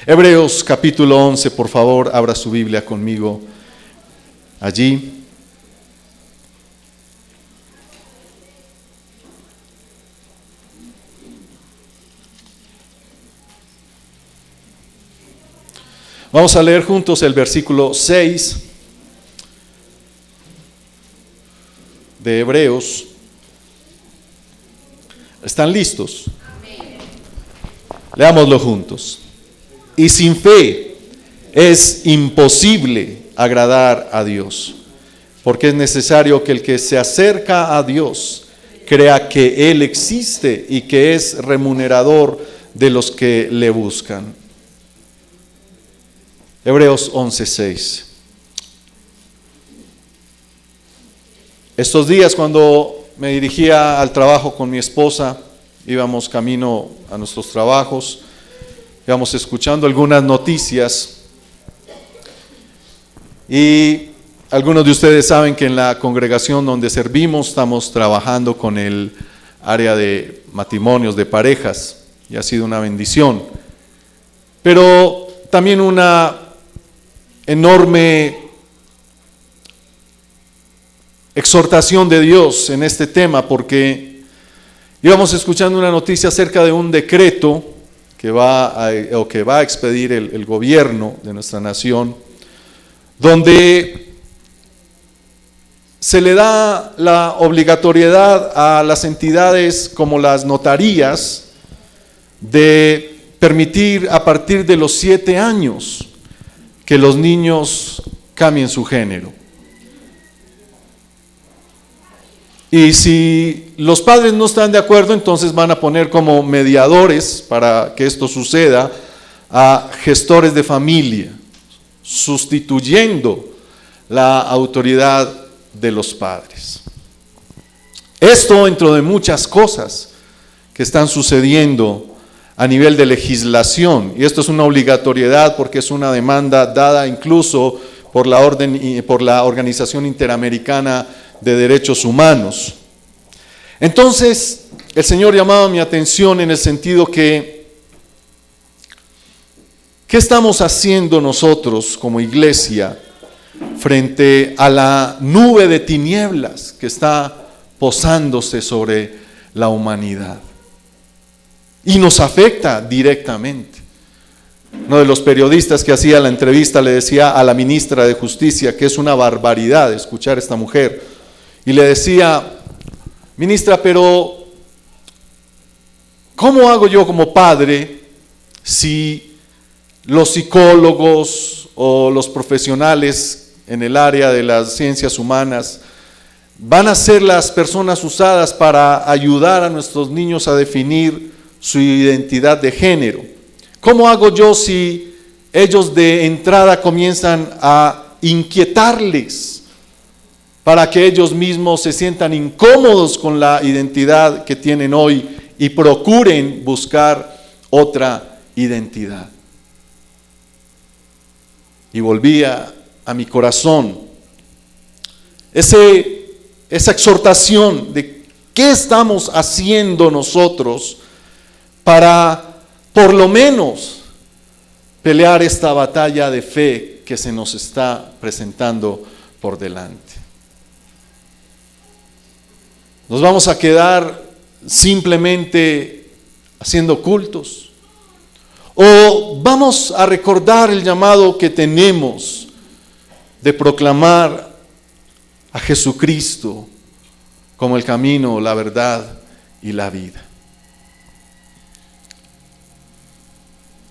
Hebreos capítulo 11, por favor, abra su Biblia conmigo allí. Vamos a leer juntos el versículo 6 de Hebreos. ¿Están listos? Leámoslo juntos. Y sin fe es imposible agradar a Dios, porque es necesario que el que se acerca a Dios crea que Él existe y que es remunerador de los que le buscan. Hebreos 11:6. Estos días, cuando me dirigía al trabajo con mi esposa, íbamos camino a nuestros trabajos, íbamos escuchando algunas noticias, y algunos de ustedes saben que en la congregación donde servimos estamos trabajando con el área de matrimonios, de parejas, y ha sido una bendición, pero también una enorme exhortación de Dios en este tema, porque íbamos escuchando una noticia acerca de un decreto que va a expedir el gobierno de nuestra nación, donde se le da la obligatoriedad a las entidades como las notarías de permitir a partir de los 7 años que los niños cambien su género. Y si los padres no están de acuerdo, entonces van a poner como mediadores para que esto suceda a gestores de familia, sustituyendo la autoridad de los padres. Esto dentro de muchas cosas que están sucediendo a nivel de legislación, y esto es una obligatoriedad porque es una demanda dada incluso por la Organización Interamericana de Derechos Humanos. Entonces, el Señor llamaba mi atención en el sentido que, ¿qué estamos haciendo nosotros como iglesia frente a la nube de tinieblas que está posándose sobre la humanidad? Y nos afecta directamente. Uno de los periodistas que hacía la entrevista le decía a la ministra de Justicia que es una barbaridad escuchar a esta mujer, y le decía: ministra, pero ¿cómo hago yo como padre si los psicólogos o los profesionales en el área de las ciencias humanas van a ser las personas usadas para ayudar a nuestros niños a definir su identidad de género? ¿Cómo hago yo si ellos de entrada comienzan a inquietarles para que ellos mismos se sientan incómodos con la identidad que tienen hoy y procuren buscar otra identidad? Y volvía a mi corazón esa exhortación de qué estamos haciendo nosotros para por lo menos pelear esta batalla de fe que se nos está presentando por delante. ¿Nos vamos a quedar simplemente haciendo cultos? ¿O vamos a recordar el llamado que tenemos de proclamar a Jesucristo como el camino, la verdad y la vida?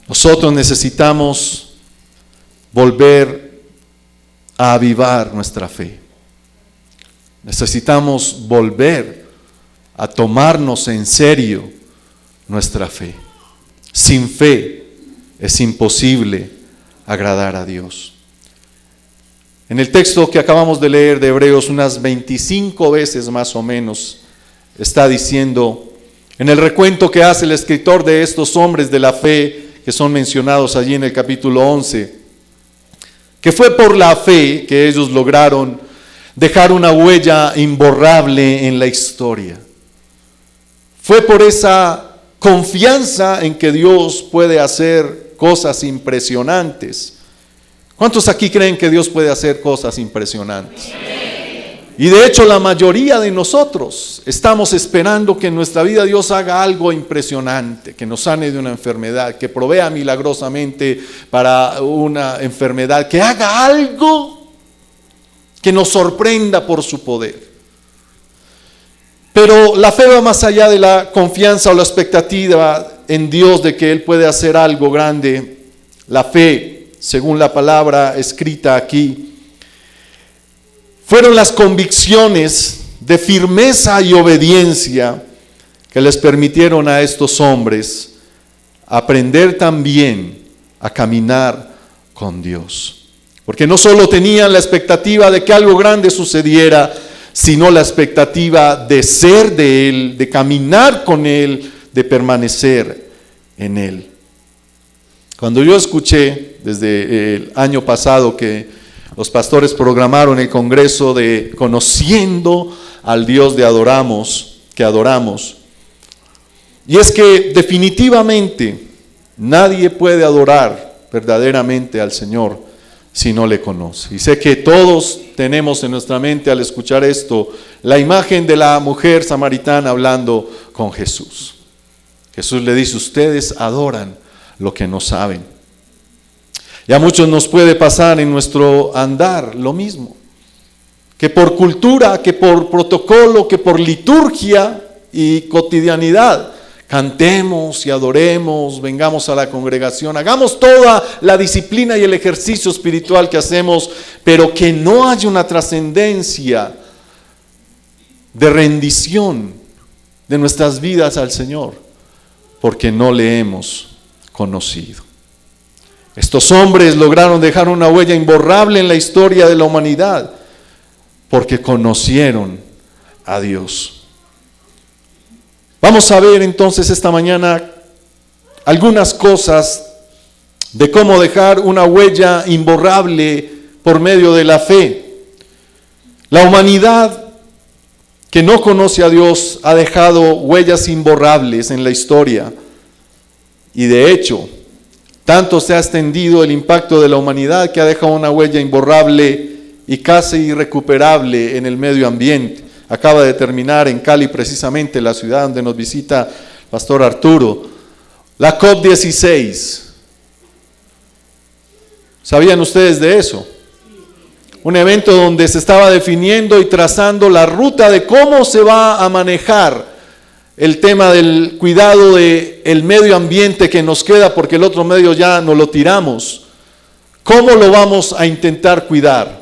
Nosotros necesitamos volver a avivar nuestra fe. Necesitamos volver a tomarnos en serio nuestra fe. Sin fe es imposible agradar a Dios. En el texto que acabamos de leer de Hebreos, unas 25 veces más o menos, está diciendo, en el recuento que hace el escritor de estos hombres de la fe, que son mencionados allí en el capítulo 11, que fue por la fe que ellos lograron dejar una huella imborrable en la historia. Fue por esa confianza en que Dios puede hacer cosas impresionantes. ¿Cuántos aquí creen que Dios puede hacer cosas impresionantes? Y de hecho la mayoría de nosotros estamos esperando que en nuestra vida Dios haga algo impresionante, que nos sane de una enfermedad, que provea milagrosamente para una enfermedad, que haga algo que nos sorprenda por su poder. Pero la fe va más allá de la confianza o la expectativa en Dios de que Él puede hacer algo grande. La fe, según la palabra escrita aquí, fueron las convicciones de firmeza y obediencia que les permitieron a estos hombres aprender también a caminar con Dios. Porque no solo tenían la expectativa de que algo grande sucediera, sino la expectativa de ser de Él, de caminar con Él, de permanecer en Él. Cuando yo escuché desde el año pasado que los pastores programaron el congreso de Conociendo al Dios que adoramos. Y es que definitivamente nadie puede adorar verdaderamente al Señor si no le conoce. Y sé que todos tenemos en nuestra mente al escuchar esto la imagen de la mujer samaritana hablando con Jesús. Jesús le dice: ustedes adoran lo que no saben. Y a muchos nos puede pasar en nuestro andar lo mismo, que por cultura, que por protocolo, que por liturgia y cotidianidad, cantemos y adoremos, vengamos a la congregación, hagamos toda la disciplina y el ejercicio espiritual que hacemos, pero que no haya una trascendencia de rendición de nuestras vidas al Señor, porque no le hemos conocido. Estos hombres lograron dejar una huella imborrable en la historia de la humanidad porque conocieron a Dios. Vamos a ver entonces esta mañana algunas cosas de cómo dejar una huella imborrable por medio de la fe. La humanidad que no conoce a Dios ha dejado huellas imborrables en la historia y de hecho tanto se ha extendido el impacto de la humanidad que ha dejado una huella imborrable y casi irrecuperable en el medio ambiente. Acaba de terminar en Cali, precisamente la ciudad donde nos visita el pastor Arturo, la COP16. ¿Sabían ustedes de eso? Un evento donde se estaba definiendo y trazando la ruta de cómo se va a manejar el tema del cuidado del medio ambiente que nos queda, porque el otro medio ya no lo tiramos. ¿Cómo lo vamos a intentar cuidar?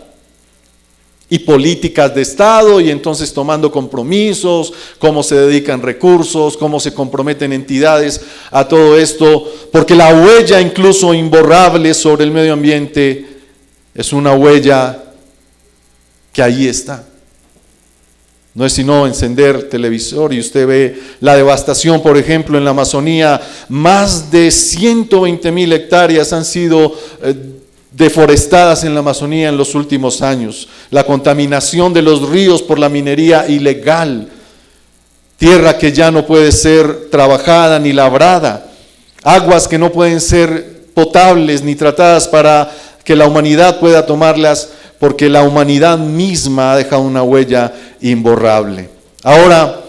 Y políticas de Estado, y entonces tomando compromisos, cómo se dedican recursos, cómo se comprometen entidades a todo esto, porque la huella incluso imborrable sobre el medio ambiente es una huella que ahí está. No es sino encender el televisor y usted ve la devastación, por ejemplo, en la Amazonía. Más de 120,000 hectáreas han sido deforestadas en la Amazonía en los últimos años. La contaminación de los ríos por la minería ilegal. Tierra que ya no puede ser trabajada ni labrada. Aguas que no pueden ser potables ni tratadas para que la humanidad pueda tomarlas, porque la humanidad misma ha dejado una huella imborrable. Ahora,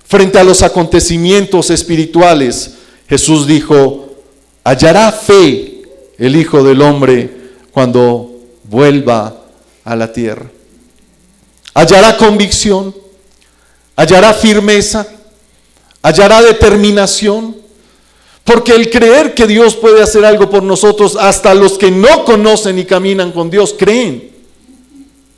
frente a los acontecimientos espirituales, Jesús dijo: hallará fe el Hijo del Hombre cuando vuelva a la tierra. Hallará convicción, hallará firmeza, hallará determinación, porque el creer que Dios puede hacer algo por nosotros, hasta los que no conocen y caminan con Dios creen.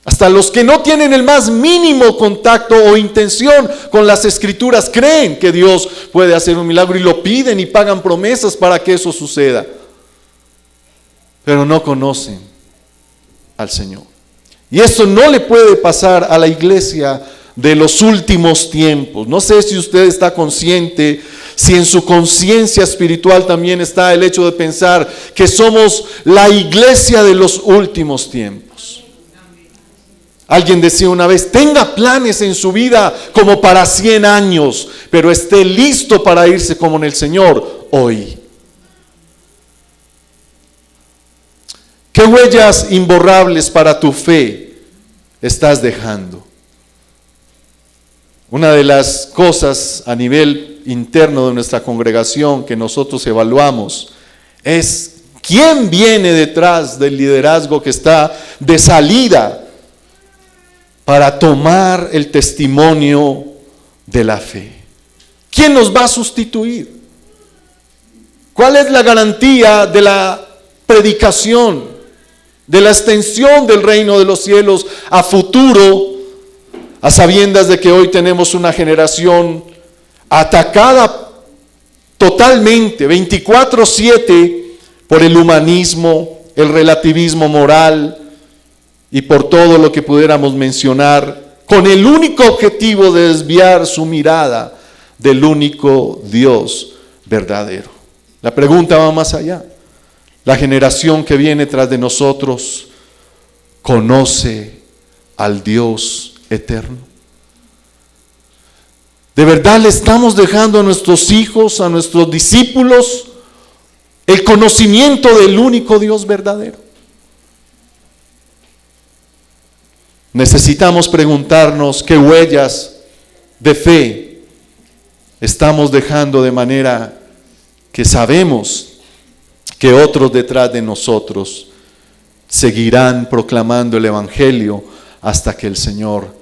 Hasta los que no tienen el más mínimo contacto o intención con las Escrituras creen que Dios puede hacer un milagro y lo piden y pagan promesas para que eso suceda. Pero no conocen al Señor. Y esto no le puede pasar a la iglesia de los últimos tiempos. No sé si usted está consciente, si en su conciencia espiritual también está el hecho de pensar que somos la iglesia de los últimos tiempos. Alguien decía una vez: tenga planes en su vida como para 100 años, pero esté listo para irse como en el Señor hoy. ¿Qué huellas imborrables para tu fe estás dejando? Una de las cosas a nivel interno de nuestra congregación que nosotros evaluamos es quién viene detrás del liderazgo que está de salida para tomar el testimonio de la fe. ¿Quién nos va a sustituir? ¿Cuál es la garantía de la predicación, de la extensión del reino de los cielos a futuro, a sabiendas de que hoy tenemos una generación atacada totalmente, 24/7, por el humanismo, el relativismo moral y por todo lo que pudiéramos mencionar, con el único objetivo de desviar su mirada del único Dios verdadero? La pregunta va más allá. La generación que viene tras de nosotros conoce al Dios eterno. ¿De verdad le estamos dejando a nuestros hijos, a nuestros discípulos, el conocimiento del único Dios verdadero? Necesitamos preguntarnos qué huellas de fe estamos dejando, de manera que sabemos que otros detrás de nosotros seguirán proclamando el Evangelio hasta que el Señor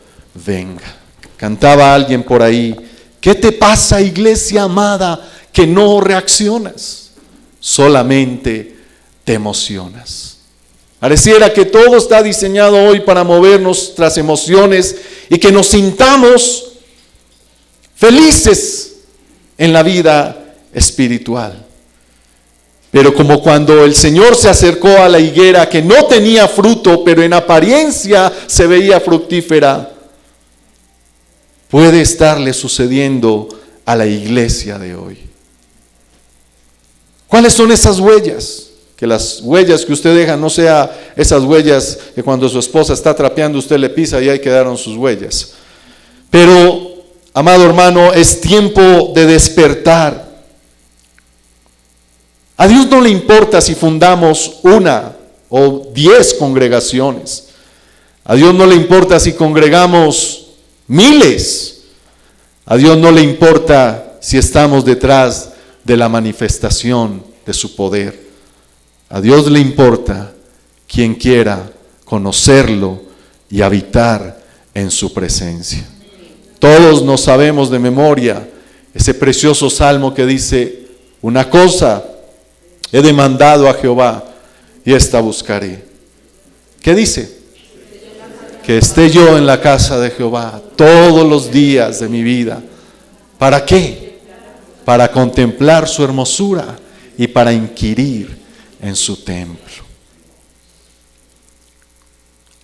venga. Cantaba alguien por ahí: ¿qué te pasa, iglesia amada, que no reaccionas? Solamente te emocionas. Pareciera que todo está diseñado hoy para mover nuestras emociones y que nos sintamos felices en la vida espiritual. Pero como cuando el Señor se acercó a la higuera que no tenía fruto, pero en apariencia se veía fructífera, puede estarle sucediendo a la iglesia de hoy. ¿Cuáles son esas huellas? Que las huellas que usted deja no sea esas huellas que cuando su esposa está trapeando usted le pisa y ahí quedaron sus huellas. Pero, amado hermano, es tiempo de despertar. A Dios no le importa si fundamos 1 o 10 congregaciones. A Dios no le importa si congregamos miles. A Dios no le importa si estamos detrás de la manifestación de su poder. A Dios le importa quien quiera conocerlo y habitar en su presencia. Todos nos sabemos de memoria ese precioso salmo que dice: una cosa he demandado a Jehová y esta buscaré. ¿Qué dice? Que esté yo en la casa de Jehová todos los días de mi vida. ¿Para qué? Para contemplar su hermosura y para inquirir en su templo.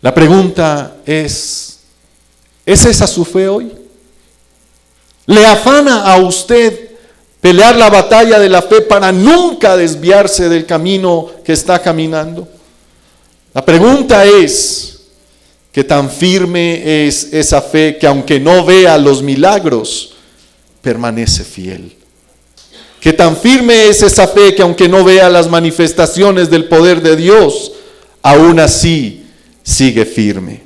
La pregunta ¿es esa su fe hoy? ¿Le afana a usted pelear la batalla de la fe para nunca desviarse del camino que está caminando? La pregunta es: ¿qué tan firme es esa fe que aunque no vea los milagros, permanece fiel? ¿Qué tan firme es esa fe que aunque no vea las manifestaciones del poder de Dios, aún así sigue firme?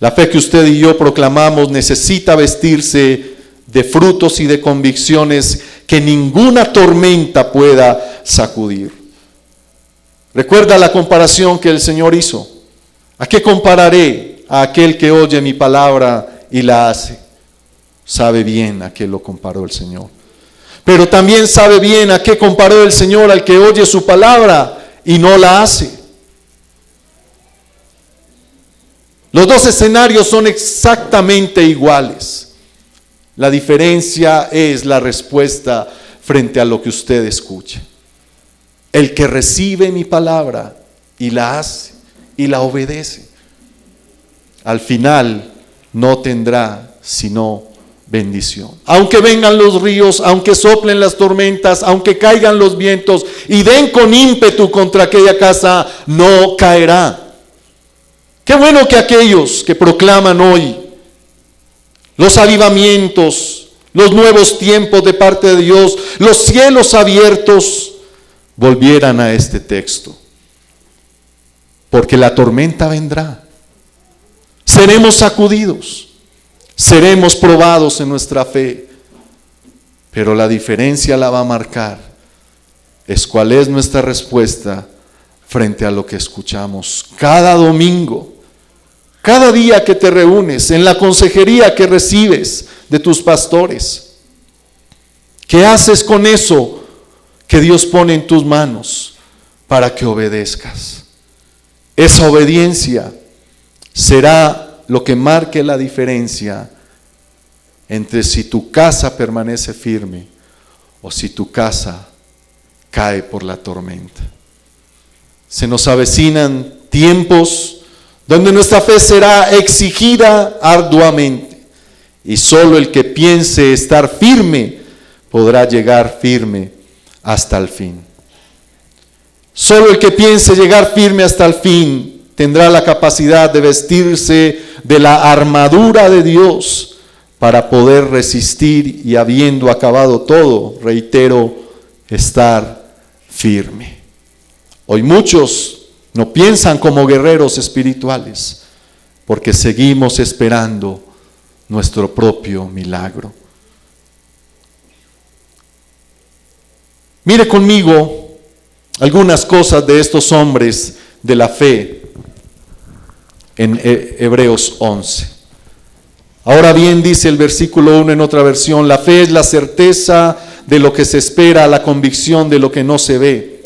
La fe que usted y yo proclamamos necesita vestirse de frutos y de convicciones que ninguna tormenta pueda sacudir. Recuerda la comparación que el Señor hizo. ¿A qué compararé? A aquel que oye mi palabra y la hace. Sabe bien a qué lo comparó el Señor. Pero también sabe bien a qué comparó el Señor al que oye su palabra y no la hace. Los dos escenarios son exactamente iguales. La diferencia es la respuesta frente a lo que usted escuche. El que recibe mi palabra y la hace y la obedece, al final no tendrá sino bendición. Aunque vengan los ríos, aunque soplen las tormentas, aunque caigan los vientos y den con ímpetu contra aquella casa, no caerá. Qué bueno que aquellos que proclaman hoy los avivamientos, los nuevos tiempos de parte de Dios, los cielos abiertos, volvieran a este texto, porque la tormenta vendrá. Seremos sacudidos, seremos probados en nuestra fe, pero la diferencia la va a marcar es cuál es nuestra respuesta frente a lo que escuchamos cada domingo, cada día que te reúnes, en la consejería que recibes de tus pastores. ¿Qué haces con eso que Dios pone en tus manos para que obedezcas? Esa obediencia será lo que marque la diferencia entre si tu casa permanece firme o si tu casa cae por la tormenta. Se nos avecinan tiempos donde nuestra fe será exigida arduamente, y solo el que piense estar firme podrá llegar firme hasta el fin. Solo el que piense llegar firme hasta el fin tendrá la capacidad de vestirse de la armadura de Dios para poder resistir y, habiendo acabado todo, reitero, estar firme. Hoy muchos no piensan como guerreros espirituales porque seguimos esperando nuestro propio milagro. Mire conmigo algunas cosas de estos hombres de la fe en Hebreos 11. Ahora bien, dice el versículo 1 en otra versión, la fe es la certeza de lo que se espera, la convicción de lo que no se ve.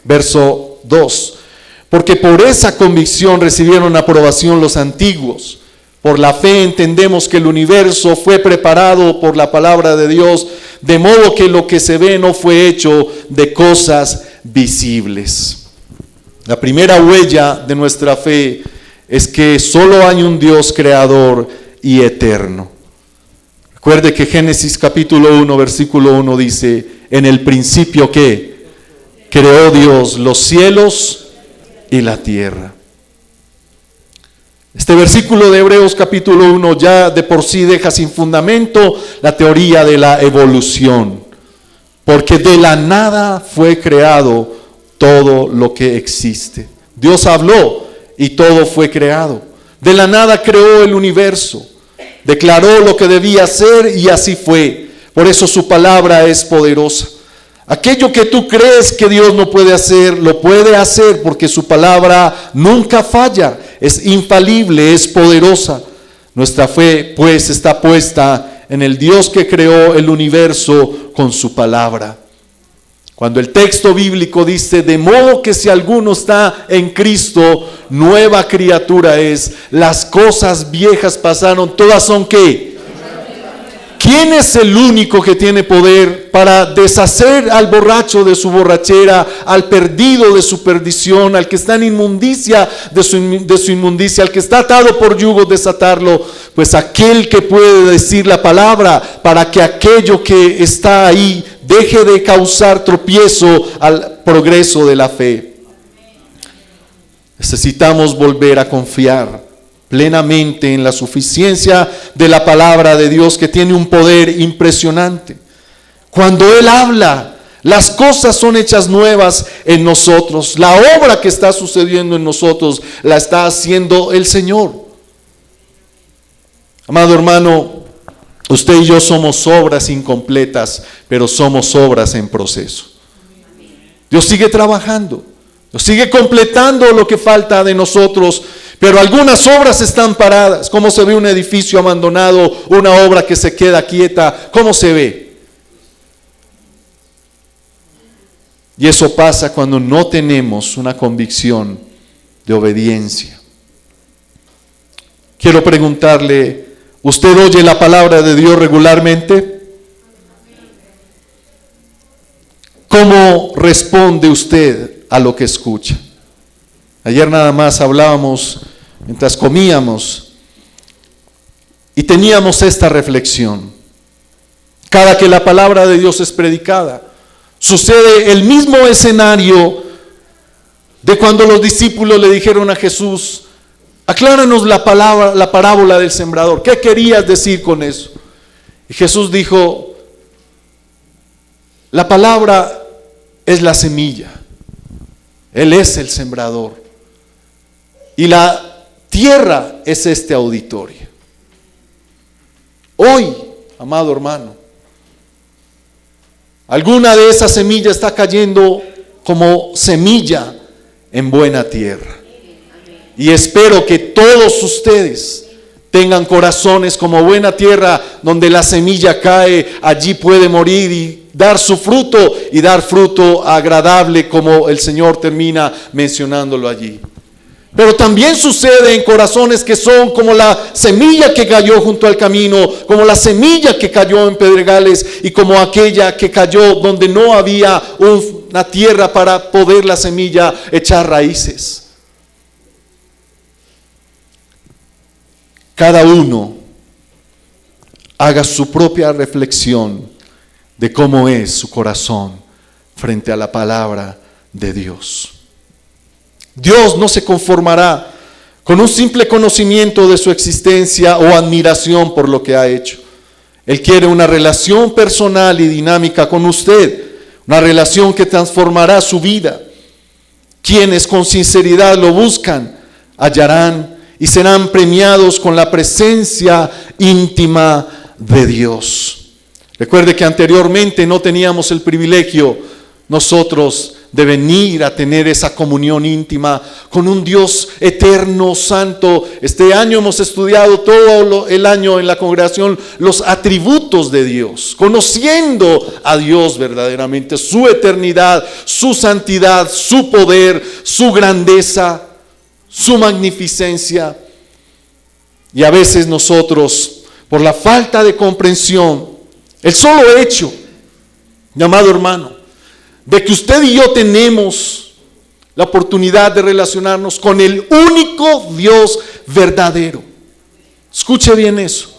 Verso 2, porque por esa convicción recibieron aprobación los antiguos. Por la fe entendemos que el universo fue preparado por la palabra de Dios, de modo que lo que se ve no fue hecho de cosas visibles. La primera huella de nuestra fe es que solo hay un Dios creador y eterno. Recuerde que Génesis capítulo 1, versículo 1 dice, en el principio ¿qué? Creó Dios los cielos y la tierra. Este versículo de Hebreos capítulo 1 ya de por sí deja sin fundamento la teoría de la evolución, porque de la nada fue creado todo lo que existe. Dios habló y todo fue creado. De la nada creó el universo, declaró lo que debía ser y así fue. Por eso su palabra es poderosa. Aquello que tú crees que Dios no puede hacer, lo puede hacer porque su palabra nunca falla, es infalible, es poderosa. Nuestra fe pues está puesta en el Dios que creó el universo con su palabra. Cuando el texto bíblico dice, de modo que si alguno está en Cristo, nueva criatura es, las cosas viejas pasaron, todas son ¿qué? ¿Quién es el único que tiene poder para deshacer al borracho de su borrachera, al perdido de su perdición, al que está en inmundicia de su inmundicia, al que está atado por yugo, desatarlo? Pues aquel que puede decir la palabra para que aquello que está ahí deje de causar tropiezo al progreso de la fe. Necesitamos volver a confiar plenamente en la suficiencia de la palabra de Dios, que tiene un poder impresionante. Cuando Él habla, las cosas son hechas nuevas en nosotros. La obra que está sucediendo en nosotros la está haciendo el Señor. Amado hermano, usted y yo somos obras incompletas, pero somos obras en proceso. Dios sigue trabajando, Dios sigue completando lo que falta de nosotros, pero algunas obras están paradas. ¿Cómo se ve un edificio abandonado, una obra que se queda quieta? ¿Cómo se ve? Y eso pasa cuando no tenemos una convicción de obediencia. Quiero preguntarle, ¿usted oye la palabra de Dios regularmente? ¿Cómo responde usted a lo que escucha? Ayer nada más hablábamos mientras comíamos y teníamos esta reflexión. Cada que la palabra de Dios es predicada, sucede el mismo escenario de cuando los discípulos le dijeron a Jesús, acláranos la parábola del sembrador. ¿Qué querías decir con eso? Y Jesús dijo, la palabra es la semilla. Él es el sembrador. Y la tierra es este auditorio. Hoy, amado hermano, alguna de esas semillas está cayendo como semilla en buena tierra. Y espero que todos ustedes tengan corazones como buena tierra, donde la semilla cae, allí puede morir y dar su fruto, y dar fruto agradable, como el Señor termina mencionándolo allí. Pero también sucede en corazones que son como la semilla que cayó junto al camino, como la semilla que cayó en pedregales, y como aquella que cayó donde no había una tierra para poder la semilla echar raíces. Cada uno haga su propia reflexión de cómo es su corazón frente a la palabra de Dios. Dios no se conformará con un simple conocimiento de su existencia o admiración por lo que ha hecho. Él quiere una relación personal y dinámica con usted, una relación que transformará su vida. Quienes con sinceridad lo buscan, hallarán y serán premiados con la presencia íntima de Dios. Recuerde que anteriormente no teníamos el privilegio nosotros de venir a tener esa comunión íntima con un Dios eterno, santo. Este año hemos estudiado todo el año en la congregación los atributos de Dios, conociendo a Dios verdaderamente, su eternidad, su santidad, su poder, su grandeza, su magnificencia. Y a veces nosotros, por la falta de comprensión, el solo hecho, mi amado hermano, de que usted y yo tenemos la oportunidad de relacionarnos con el único Dios verdadero. Escuche bien eso.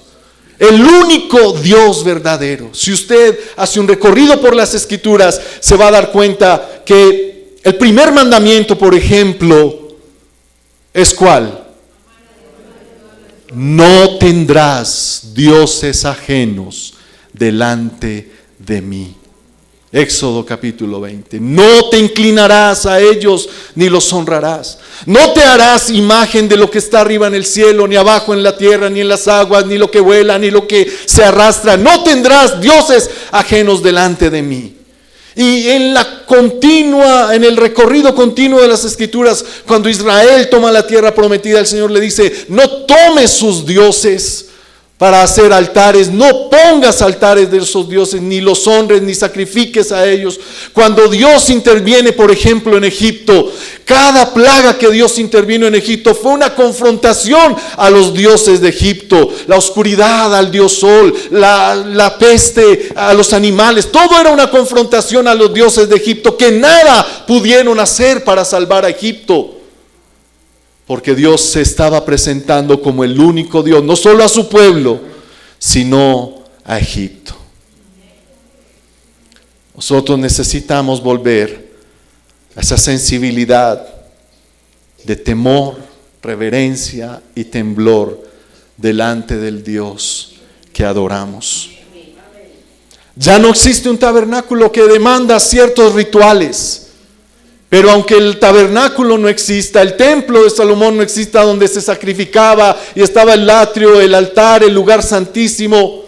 El único Dios verdadero. Si usted hace un recorrido por las Escrituras, se va a dar cuenta que el primer mandamiento, por ejemplo, ¿es cuál? No tendrás dioses ajenos delante de mí. Éxodo capítulo 20. No te inclinarás a ellos ni los honrarás. No te harás imagen de lo que está arriba en el cielo, ni abajo en la tierra, ni en las aguas, ni lo que vuela, ni lo que se arrastra. No tendrás dioses ajenos delante de mí. Y en el recorrido continuo de las Escrituras, cuando Israel toma la tierra prometida, el Señor le dice: no tomes sus dioses para hacer altares, no pongas altares de esos dioses, ni los honres, ni sacrifiques a ellos. Cuando Dios interviene, por ejemplo, en Egipto, cada plaga que Dios intervino en Egipto fue una confrontación a los dioses de Egipto. La oscuridad al dios sol, la peste a los animales, todo era una confrontación a los dioses de Egipto, que nada pudieron hacer para salvar a Egipto. Porque Dios se estaba presentando como el único Dios, no solo a su pueblo, sino a Egipto. Nosotros necesitamos volver a esa sensibilidad de temor, reverencia y temblor delante del Dios que adoramos. Ya no existe un tabernáculo que demanda ciertos rituales. Pero aunque el tabernáculo no exista, el templo de Salomón no exista, donde se sacrificaba y estaba el atrio, el altar, el lugar santísimo,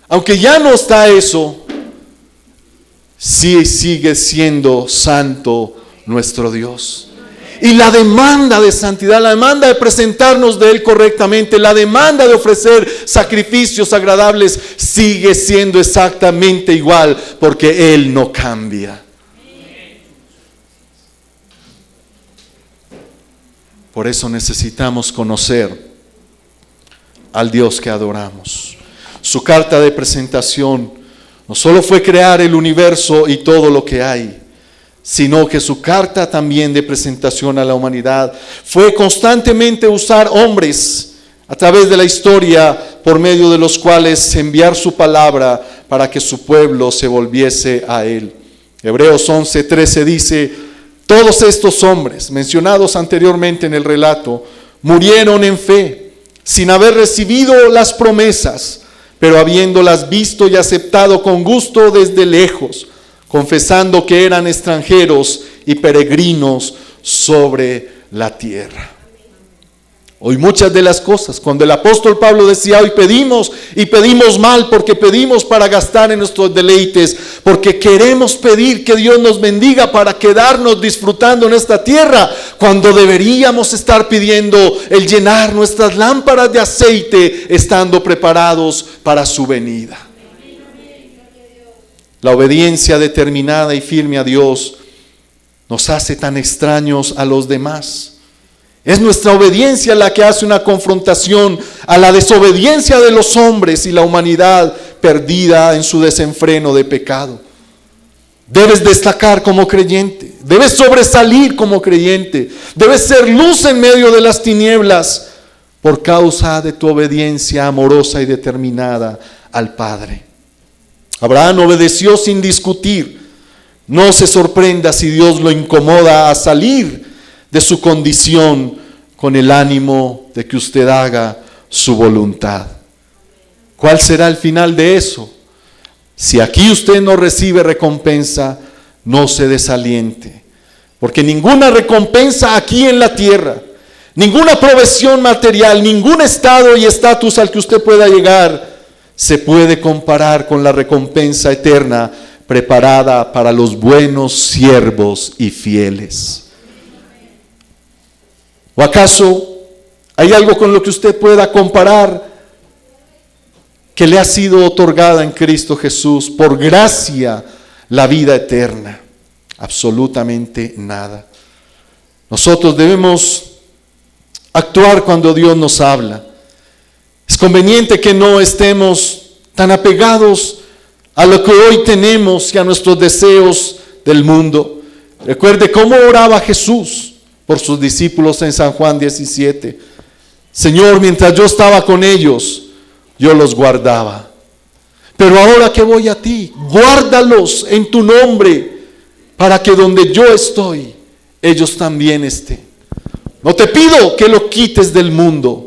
aunque ya no está eso, sí sigue siendo santo nuestro Dios. Y la demanda de santidad, la demanda de presentarnos de Él correctamente, la demanda de ofrecer sacrificios agradables sigue siendo exactamente igual, porque Él no cambia. Por eso necesitamos conocer al Dios que adoramos. Su carta de presentación no solo fue crear el universo y todo lo que hay, sino que su carta también de presentación a la humanidad fue constantemente usar hombres a través de la historia, por medio de los cuales enviar su palabra para que su pueblo se volviese a Él. Hebreos 11:13 dice: todos estos hombres mencionados anteriormente en el relato murieron en fe, sin haber recibido las promesas, pero habiéndolas visto y aceptado con gusto desde lejos, confesando que eran extranjeros y peregrinos sobre la tierra. Hoy muchas de las cosas, cuando el apóstol Pablo decía, hoy pedimos y pedimos mal, porque pedimos para gastar en nuestros deleites, porque queremos pedir que Dios nos bendiga para quedarnos disfrutando en esta tierra, cuando deberíamos estar pidiendo el llenar nuestras lámparas de aceite, estando preparados para su venida. La obediencia determinada y firme a Dios nos hace tan extraños a los demás. Es nuestra obediencia la que hace una confrontación a la desobediencia de los hombres y la humanidad perdida en su desenfreno de pecado. Debes destacar como creyente, debes sobresalir como creyente, debes ser luz en medio de las tinieblas por causa de tu obediencia amorosa y determinada al Padre. Abraham obedeció sin discutir. No se sorprenda si Dios lo incomoda a salir de su condición con el ánimo de que usted haga su voluntad. ¿Cuál será el final de eso? Si aquí usted no recibe recompensa, no se desaliente, porque ninguna recompensa aquí en la tierra, ninguna provisión material, ningún estado y estatus al que usted pueda llegar, se puede comparar con la recompensa eterna preparada para los buenos siervos y fieles. ¿O acaso hay algo con lo que usted pueda comparar que le ha sido otorgada en Cristo Jesús por gracia la vida eterna? Absolutamente nada. Nosotros debemos actuar cuando Dios nos habla. Es conveniente que no estemos tan apegados a lo que hoy tenemos y a nuestros deseos del mundo. Recuerde cómo oraba Jesús por sus discípulos en San Juan 17. Señor, mientras yo estaba con ellos, yo los guardaba. Pero ahora que voy a ti, guárdalos en tu nombre, para que donde yo estoy, ellos también estén. No te pido que lo quites del mundo,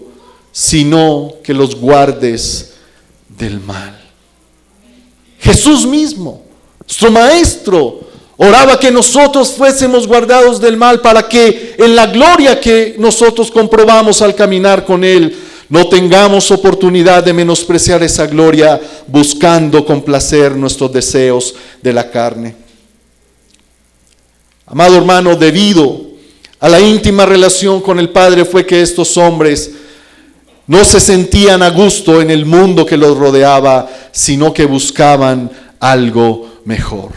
sino que los guardes del mal. Jesús mismo, nuestro Maestro, oraba que nosotros fuésemos guardados del mal para que en la gloria que nosotros comprobamos al caminar con Él, no tengamos oportunidad de menospreciar esa gloria buscando complacer nuestros deseos de la carne. Amado hermano, debido a la íntima relación con el Padre fue que estos hombres no se sentían a gusto en el mundo que los rodeaba, sino que buscaban algo mejor.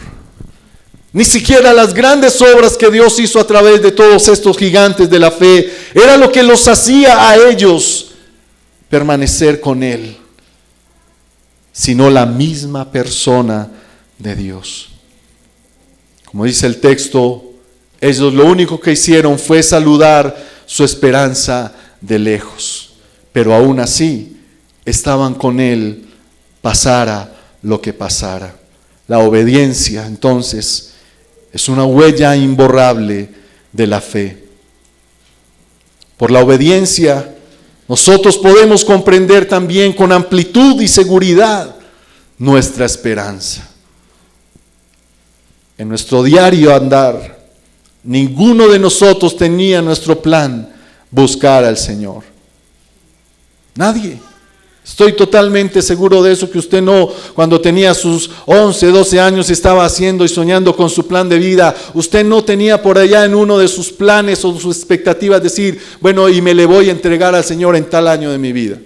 Ni siquiera las grandes obras que Dios hizo a través de todos estos gigantes de la fe era lo que los hacía a ellos permanecer con Él, sino la misma persona de Dios. Como dice el texto, ellos lo único que hicieron fue saludar su esperanza de lejos, pero aún así estaban con Él, pasara lo que pasara. La obediencia, entonces, es una huella imborrable de la fe. Por la obediencia, nosotros podemos comprender también con amplitud y seguridad nuestra esperanza. En nuestro diario andar, ninguno de nosotros tenía nuestro plan buscar al Señor. Nadie. Estoy totalmente seguro de eso, que usted no, cuando tenía sus 11, 12 años, estaba haciendo y soñando con su plan de vida. Usted no tenía por allá en uno de sus planes o sus expectativas decir, bueno, y me le voy a entregar al Señor en tal año de mi vida.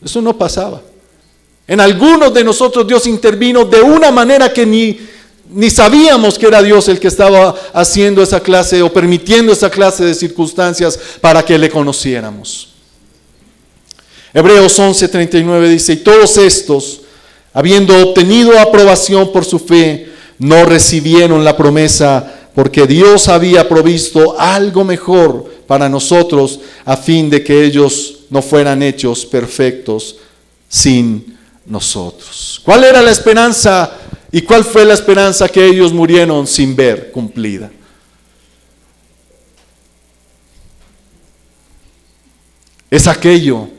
Eso no pasaba. En algunos de nosotros Dios intervino de una manera que ni sabíamos que era Dios el que estaba haciendo esa clase o permitiendo esa clase de circunstancias para que le conociéramos. Hebreos 11:39 dice, y todos estos, habiendo obtenido aprobación por su fe, no recibieron la promesa, porque Dios había provisto algo mejor para nosotros, a fin de que ellos no fueran hechos perfectos sin nosotros. ¿Cuál era la esperanza y cuál fue la esperanza que ellos murieron sin ver cumplida? Es aquello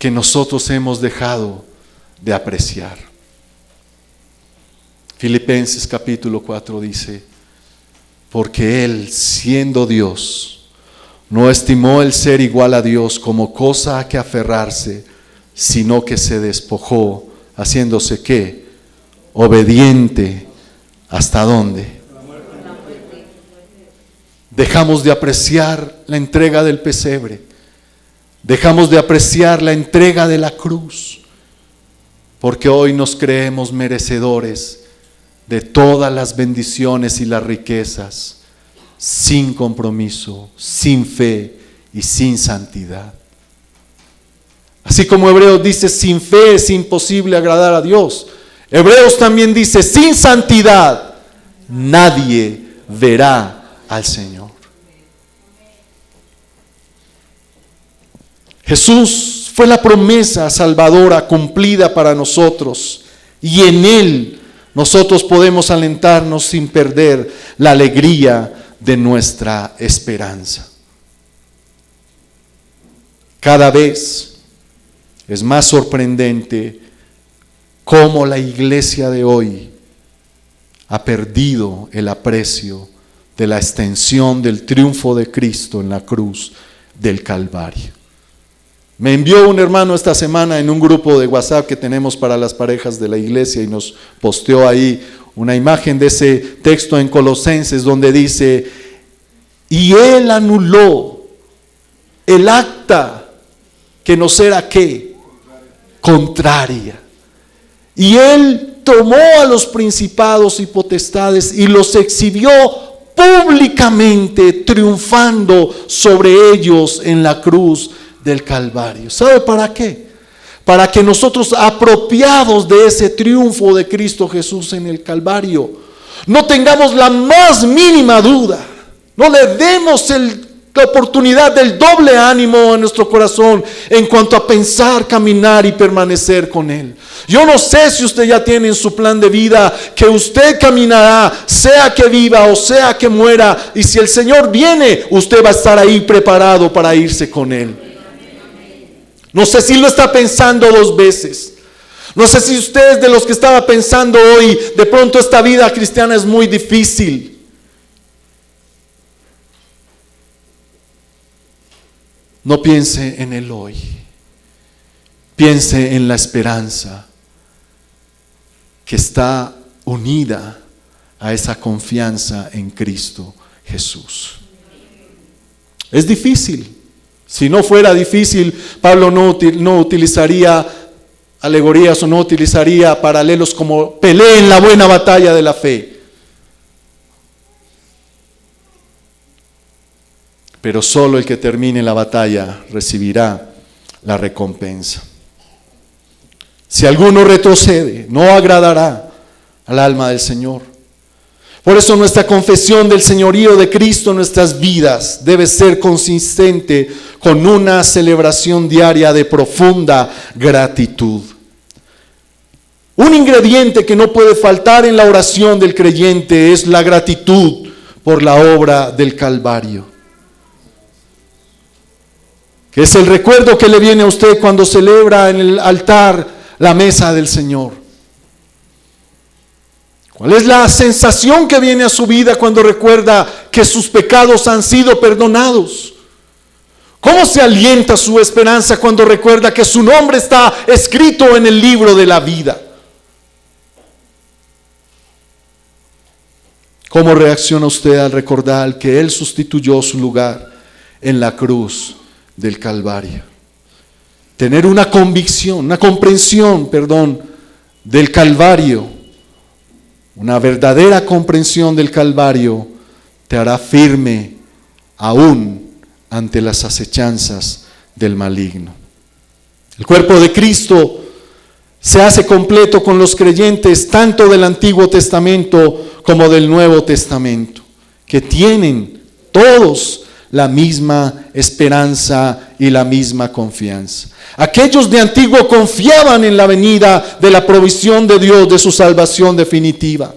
que nosotros hemos dejado de apreciar. Filipenses capítulo 4 dice: porque Él, siendo Dios, no estimó el ser igual a Dios como cosa a que aferrarse, sino que se despojó, haciéndose ¿qué? Obediente. ¿Hasta dónde? Dejamos de apreciar la entrega del pesebre. Dejamos de apreciar la entrega de la cruz. Porque hoy nos creemos merecedores de todas las bendiciones y las riquezas, sin compromiso, sin fe y sin santidad. Así como Hebreos dice, sin fe es imposible agradar a Dios. Hebreos también dice, sin santidad nadie verá al Señor. Jesús fue la promesa salvadora cumplida para nosotros, y en Él nosotros podemos alentarnos sin perder la alegría de nuestra esperanza. Cada vez es más sorprendente cómo la iglesia de hoy ha perdido el aprecio de la extensión del triunfo de Cristo en la cruz del Calvario. Me envió un hermano esta semana en un grupo de WhatsApp que tenemos para las parejas de la iglesia y nos posteó ahí una imagen de ese texto en Colosenses donde dice: y Él anuló el acta que nos era ¿qué? Contraria. Y Él tomó a los principados y potestades y los exhibió públicamente, triunfando sobre ellos en la cruz del Calvario. ¿Sabe para qué? Para que nosotros, apropiados de ese triunfo de Cristo Jesús en el Calvario, no tengamos la más mínima duda, no le demos la oportunidad del doble ánimo en nuestro corazón en cuanto a pensar, caminar y permanecer con Él. Yo no sé si usted ya tiene en su plan de vida que usted caminará, sea que viva o sea que muera, y si el Señor viene, usted va a estar ahí preparado para irse con Él. No sé si lo está pensando dos veces. No sé si usted es de los que estaba pensando hoy, de pronto esta vida cristiana es muy difícil. No piense en el hoy. Piense en la esperanza que está unida a esa confianza en Cristo Jesús. Es difícil. Si no fuera difícil, Pablo no utilizaría alegorías o no utilizaría paralelos como peleen la buena batalla de la fe. Pero solo el que termine la batalla recibirá la recompensa. Si alguno retrocede, no agradará al alma del Señor. Por eso nuestra confesión del señorío de Cristo en nuestras vidas debe ser consistente con una celebración diaria de profunda gratitud. Un ingrediente que no puede faltar en la oración del creyente es la gratitud por la obra del Calvario, que es el recuerdo que le viene a usted cuando celebra en el altar la mesa del Señor. ¿Cuál es la sensación que viene a su vida cuando recuerda que sus pecados han sido perdonados? ¿Cómo se alienta su esperanza cuando recuerda que su nombre está escrito en el libro de la vida? ¿Cómo reacciona usted al recordar que Él sustituyó su lugar en la cruz del Calvario? Tener una convicción, una comprensión, del Calvario. Una verdadera comprensión del Calvario te hará firme aún ante las acechanzas del maligno. El cuerpo de Cristo se hace completo con los creyentes tanto del Antiguo Testamento como del Nuevo Testamento, que tienen todos la misma esperanza y la misma confianza. Aquellos de antiguo confiaban en la venida de la provisión de Dios, de su salvación definitiva.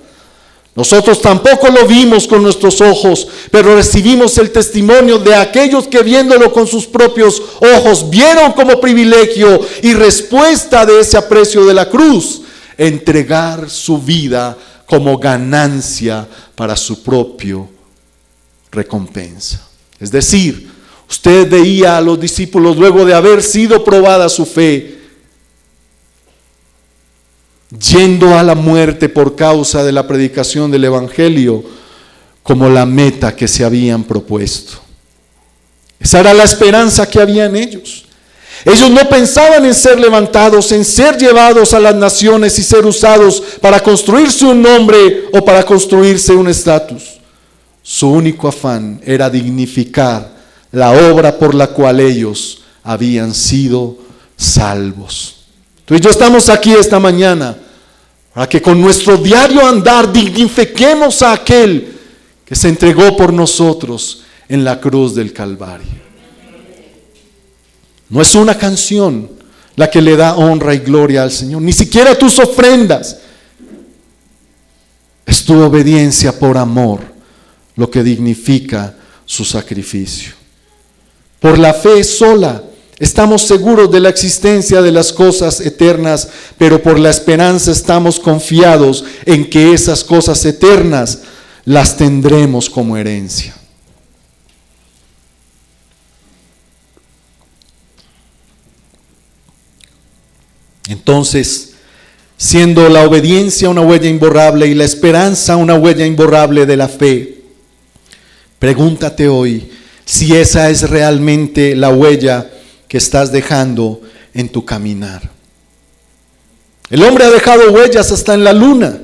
Nosotros tampoco lo vimos con nuestros ojos, pero recibimos el testimonio de aquellos que viéndolo con sus propios ojos, vieron como privilegio y respuesta de ese aprecio de la cruz, entregar su vida como ganancia para su propio recompensa. Es decir, usted veía a los discípulos luego de haber sido probada su fe, yendo a la muerte por causa de la predicación del Evangelio como la meta que se habían propuesto. Esa era la esperanza que había en ellos. Ellos no pensaban en ser levantados, en ser llevados a las naciones y ser usados para construirse un nombre o para construirse un estatus. Su único afán era dignificar la obra por la cual ellos habían sido salvos. Tú y yo estamos aquí esta mañana para que con nuestro diario andar dignifiquemos a aquel que se entregó por nosotros en la cruz del Calvario. No es una canción la que le da honra y gloria al Señor, ni siquiera tus ofrendas. Es tu obediencia por amor lo que dignifica su sacrificio. Por la fe sola estamos seguros de la existencia de las cosas eternas, pero por la esperanza estamos confiados en que esas cosas eternas las tendremos como herencia. Entonces, siendo la obediencia una huella imborrable y la esperanza una huella imborrable de la fe, pregúntate hoy si esa es realmente la huella que estás dejando en tu caminar. El hombre ha dejado huellas hasta en la luna.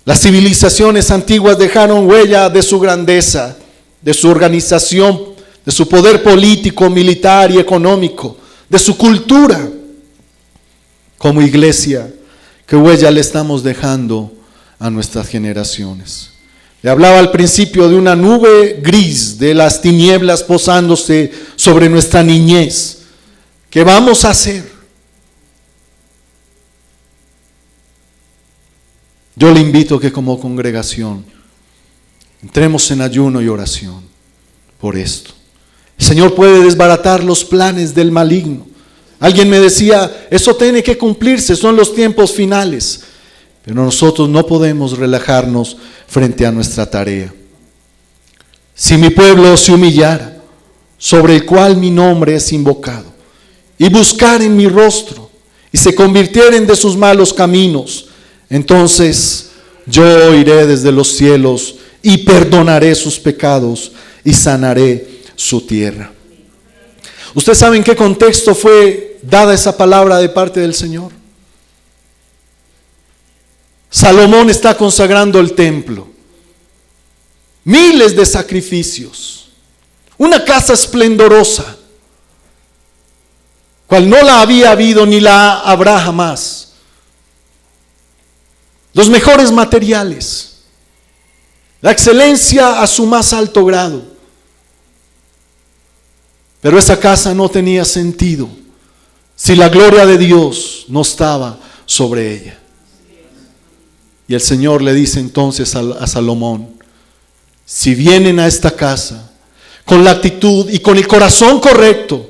Las civilizaciones antiguas dejaron huella de su grandeza, de su organización, de su poder político, militar y económico, de su cultura. Como iglesia, ¿qué huella le estamos dejando a nuestras generaciones? Le hablaba al principio de una nube gris, de las tinieblas posándose sobre nuestra niñez. ¿Qué vamos a hacer? Yo le invito a que como congregación entremos en ayuno y oración por esto. El Señor puede desbaratar los planes del maligno. Alguien me decía, eso tiene que cumplirse, son los tiempos finales. Pero nosotros no podemos relajarnos frente a nuestra tarea. Si mi pueblo se humillara, sobre el cual mi nombre es invocado, y buscaren mi rostro, y se convirtieren de sus malos caminos, entonces yo oiré desde los cielos, y perdonaré sus pecados, y sanaré su tierra. ¿Usted sabe en qué contexto fue dada esa palabra de parte del Señor? Salomón está consagrando el templo. Miles de sacrificios. Una casa esplendorosa, cual no la había habido ni la habrá jamás. Los mejores materiales. La excelencia a su más alto grado. Pero esa casa no tenía sentido si la gloria de Dios no estaba sobre ella. Y el Señor le dice entonces a Salomón, si vienen a esta casa con la actitud y con el corazón correcto,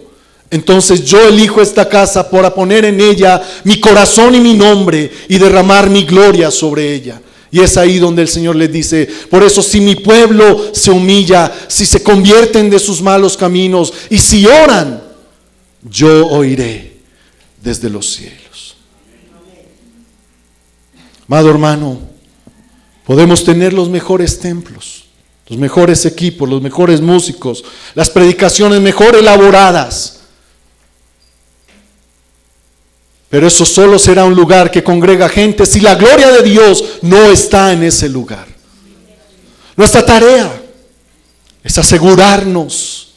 entonces yo elijo esta casa para poner en ella mi corazón y mi nombre y derramar mi gloria sobre ella. Y es ahí donde el Señor les dice, por eso si mi pueblo se humilla, si se convierten de sus malos caminos y si oran, yo oiré desde los cielos. Amado hermano, podemos tener los mejores templos, los mejores equipos, los mejores músicos, las predicaciones mejor elaboradas. Pero eso solo será un lugar que congrega gente si la gloria de Dios no está en ese lugar. Nuestra tarea es asegurarnos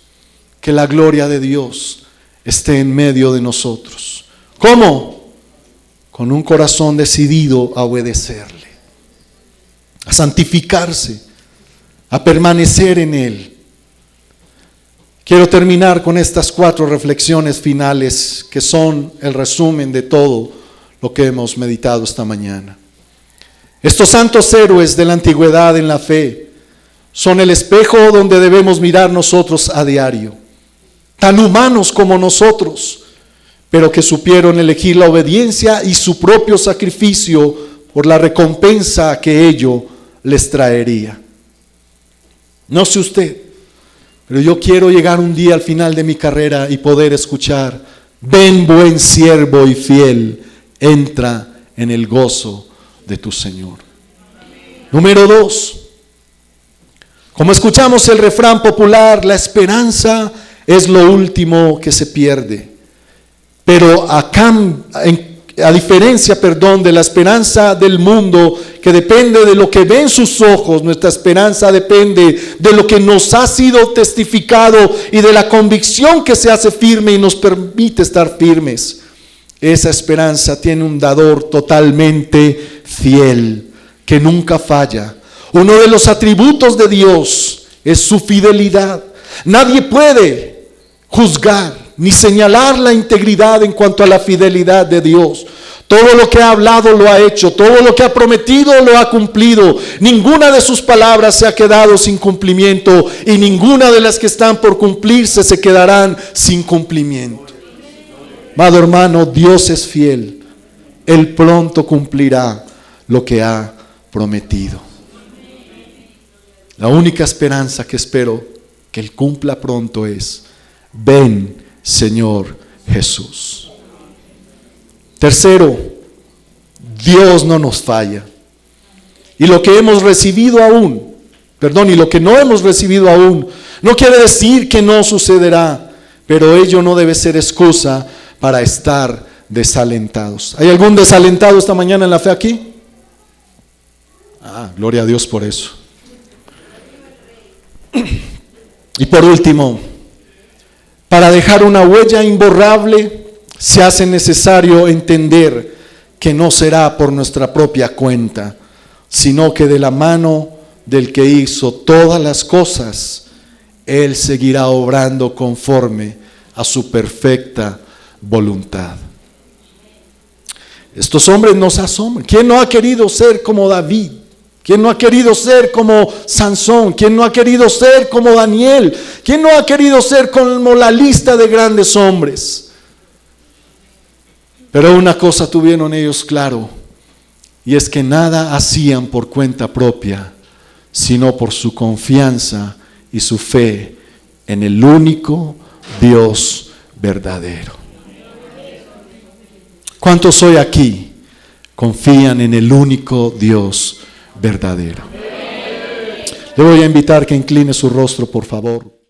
que la gloria de Dios esté en medio de nosotros. ¿Cómo? Con un corazón decidido a obedecerle, a santificarse, a permanecer en Él. Quiero terminar con estas 4 reflexiones finales que son el resumen de todo lo que hemos meditado esta mañana. Estos santos héroes de la antigüedad en la fe son el espejo donde debemos mirar nosotros a diario. Tan humanos como nosotros, pero que supieron elegir la obediencia y su propio sacrificio por la recompensa que ello les traería. No sé usted, pero yo quiero llegar un día al final de mi carrera y poder escuchar: ven, buen siervo y fiel, entra en el gozo de tu Señor. Número 2, como escuchamos el refrán popular, la esperanza es lo último que se pierde. Pero a diferencia de la esperanza del mundo, que depende de lo que ven sus ojos, nuestra esperanza depende de lo que nos ha sido testificado y de la convicción que se hace firme y nos permite estar firmes. Esa esperanza tiene un dador totalmente fiel, que nunca falla. Uno de los atributos de Dios es su fidelidad. Nadie puede juzgar ni señalar la integridad en cuanto a la fidelidad de Dios. Todo lo que ha hablado lo ha hecho, todo lo que ha prometido lo ha cumplido. Ninguna de sus palabras se ha quedado sin cumplimiento y ninguna de las que están por cumplirse se quedarán sin cumplimiento. Amado hermano, Dios es fiel. Él pronto cumplirá lo que ha prometido. La única esperanza que espero que Él cumpla pronto es: ven, Señor Jesús. Tercero, Dios no nos falla. Y lo que hemos recibido aún, y lo que no hemos recibido aún, no quiere decir que no sucederá, pero ello no debe ser excusa para estar desalentados. ¿Hay algún desalentado esta mañana en la fe aquí? Gloria a Dios por eso. Y por último, para dejar una huella imborrable, se hace necesario entender que no será por nuestra propia cuenta, sino que de la mano del que hizo todas las cosas, Él seguirá obrando conforme a su perfecta voluntad. Estos hombres nos asombran. ¿Quién no ha querido ser como David? ¿Quién no ha querido ser como Sansón? ¿Quién no ha querido ser como Daniel? ¿Quién no ha querido ser como la lista de grandes hombres? Pero una cosa tuvieron ellos claro, y es que nada hacían por cuenta propia, sino por su confianza y su fe en el único Dios verdadero. ¿Cuántos hoy aquí confían en el único Dios verdadero? Le voy a invitar que incline su rostro, por favor.